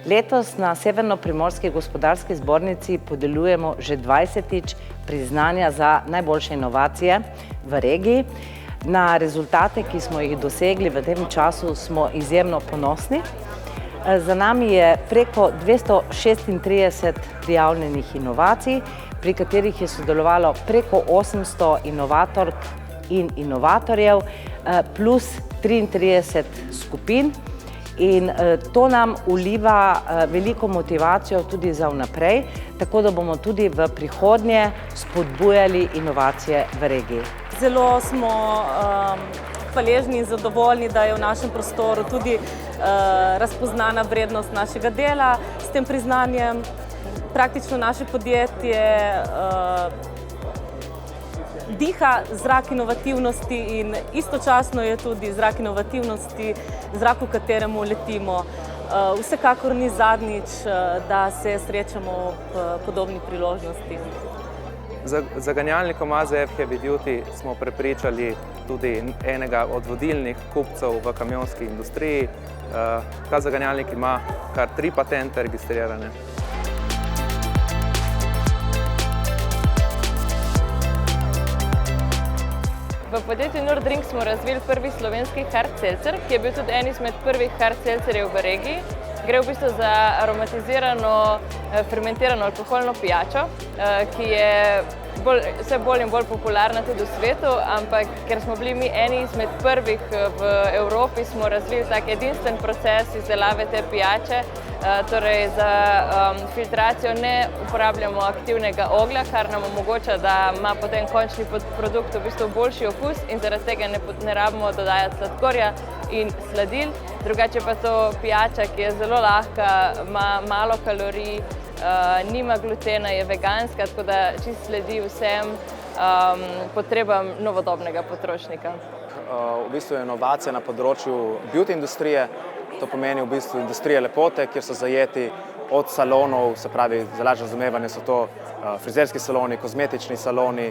Letos na Severno-primorski gospodarski zbornici podeljujemo že 20. priznanja za najboljše inovacije v regiji. Na rezultate, ki smo jih dosegli v tem času, smo izjemno ponosni. Za nami je preko 236 prijavljenih inovacij, pri katerih je sodelovalo preko 800 inovatork in inovatorjev, plus 33 skupin. In to nam vliva veliko motivacijo tudi za vnaprej, tako da bomo tudi v prihodnje spodbujali inovacije v regiji. Zelo smo hvaležni in zadovoljni, da je v našem prostoru tudi razpoznana vrednost našega dela. S tem priznanjem praktično naše podjetje diha zrak inovativnosti in istočasno je tudi zrak inovativnosti zrak, v kateremu letimo. Vsekakor ni zadnjič, da se srečamo ob podobni priložnosti. Z zaganjalnikom AZF Heavy Duty smo prepričali tudi enega od vodilnih kupcev v kamionski industriji. Ta zaganjalnik ima kar 3 patente registrirane. V podjetju Nordrink smo razvili prvi slovenski hard seltzer, ki je bil tudi en izmed prvih hard seltzerjev v regiji. Gre v bistvu za aromatizirano, fermentirano alkoholno pijačo, ki je vse bolj in bolj popularna tudi v svetu, ampak ker smo bili mi eni izmed prvih v Evropi, smo razvili tak edinstven proces izdelave te pijače. Torej za filtracijo ne uporabljamo aktivnega oglja, kar nam omogoča, da ima potem končni produkt v bistvu boljši okus in zaradi tega ne rabimo dodajati sladkorja in sladil. Drugače pa to pijača, ki je zelo lahka, ima malo kalorij, nima glutena, je veganska, tako da čisto sledi vsem potrebam novodobnega potrošnika. V bistvu je inovacija na področju beauty industrije. To pomeni v bistvu industrije lepote, kjer so zajeti od salonov, se pravi, za lažje razumevanje so to frizerski saloni, kozmetični saloni.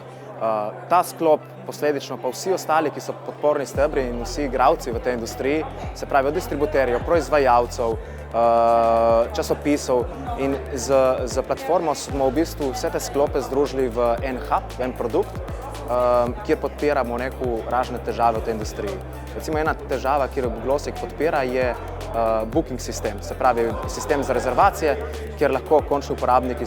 Ta sklop, posledično pa vsi ostali, ki so podporni stebri in vsi igralci v tej industriji, se pravi od distributerjev, proizvajalcev, časopisov in z platformo smo v bistvu vse te sklope združili v en hub, v en produkt, kjer podpiramo neko razne težave v tej industriji. Recimo ena težava, kjer Glossik podpira, je booking sistem, se pravi sistem za rezervacije, kjer lahko končni uporabniki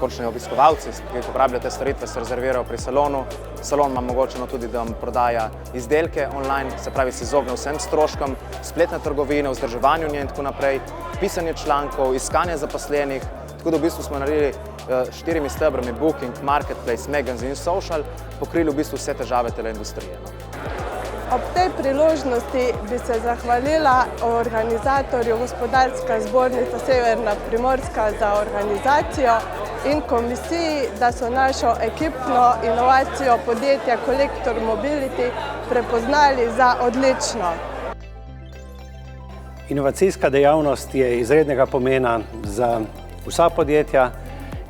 končni obiskovalci, ki uporabljajo te storitve, se rezervirajo pri salonu. Salon ima omogočeno tudi, da vam prodaja izdelke online, se pravi se izogne vsem stroškom, spletne trgovine, vzdrževanju nje in tako naprej, pisanje člankov, iskanje zaposlenih. Tako da v bistvu smo naredili 4 stebrami booking, marketplace, magazine in social, pokrili v bistvu vse težave te industrije. Ob tej priložnosti bi se zahvalila organizatorju Gospodarska zbornica Severna Primorska za organizacijo in komisiji, da so našo ekipno inovacijo podjetja Collector Mobility prepoznali za odlično. Inovacijska dejavnost je izrednega pomena za vsa podjetja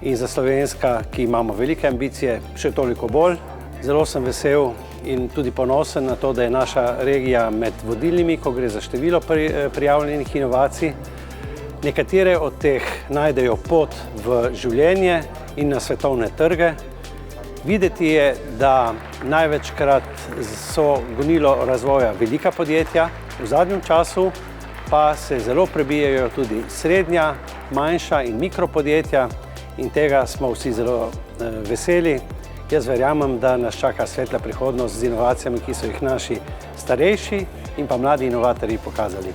in za slovenska, ki imamo velike ambicije, še toliko bolj. Zelo sem vesel in tudi ponosen na to, da je naša regija med vodilnimi, ko gre za število prijavljenih inovacij. Nekatere od teh najdejo pot v življenje in na svetovne trge. Videti je, da največkrat so gonilo razvoja velika podjetja, v zadnjem času pa se zelo prebijajo tudi srednja, manjša in mikropodjetja in tega smo vsi zelo veseli. Jaz verjamem, da nas čaka svetla prihodnost z inovacijami, ki so jih naši starejši in pa mladi inovatorji pokazali.